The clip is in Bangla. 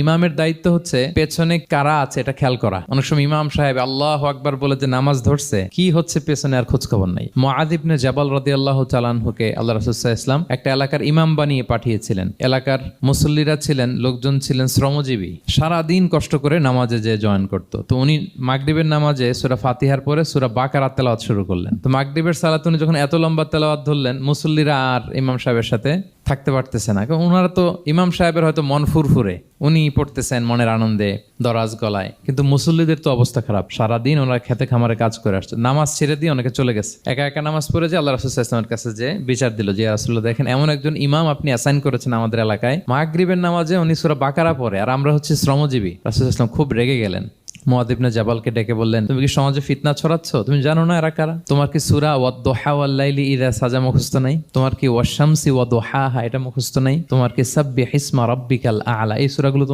ইমামের দায়িত্ব হচ্ছে পেছনে কারা আছে এটা খেয়াল করা। অনেক সময় ইমাম সাহেব আল্লাহু আকবার বলে যে নামাজ ধরছে, কি হচ্ছে পেছনে আর খোঁজ খবর নাই। মুআয ইবনে জাবাল রাদিয়াল্লাহু তাআলা আনহুকে আল্লাহ রাসূল সাল্লাল্লাহু আলাইহি ওয়াসাল্লাম একটা এলাকার ইমাম বানিয়ে পাঠিয়েছিলেন। এলাকার মুসল্লিরা ছিলেন, লোকজন ছিলেন শ্রমজীবী, সারা দিন কষ্ট করে নামাজে যে জয়েন করত। তো উনি মাগরিবের নামাজে সূরা ফাতিহার পরে সূরা বাকারা তেলাওয়াত শুরু করলেন। তো মাগরিবের সালাতে উনি যখন এত লম্বা তেলাওয়াত ধরলেন, মুসল্লিরা আর ইমাম সাহেবের সাথে থাকতে পারতেছে না, কারণ ওনারা তো ইমাম সাহেবের হয়তো মন ফুরফুরে, উনি পড়তেছেন মনের আনন্দে দরাজ গলায়, কিন্তু মুসল্লিদের তো অবস্থা খারাপ। সারাদিন ওনারা খেতে খামারে কাজ করে আসছে, নামাজ ছেড়ে দিয়ে অনেকে চলে গেছে। একা একা নামাজ পড়ে যে আল্লাহ রাসূল সাল্লাল্লাহু আলাইহি ওয়াসাল্লামের কাছে যে বিচার দিল যে রাসূলুল্লাহ, দেখেন এমন একজন ইমাম আপনি অ্যাসাইন করেছেন আমাদের এলাকায়, মাগরিবের নামাজে উনি সূরা বাকারা পড়ে আর আমরা হচ্ছে শ্রমজীবী। রাসূল সাল্লাল্লাহু আলাইহি ওয়াসাল্লাম খুব রেগে গেলেন। মুআয ইবনে জাবালকে ডেকে বললেন, তুমি কি সমাজে ফিতনা ছড়াচ্ছ? তুমি জানো না এরা কারা? তোমার কি সূরা ওয়াদ-দুহা ওয়াল-লাইলি ইযা সাজা মুখস্থ নাই? তোমার কি ওয়াশ-শামসি ওয়া দুহাহা এটা মুখস্থ নাই? তোমার কি সাব্বিহ ইসমা রাব্বিকাল আ'লা এই সূরাগুলো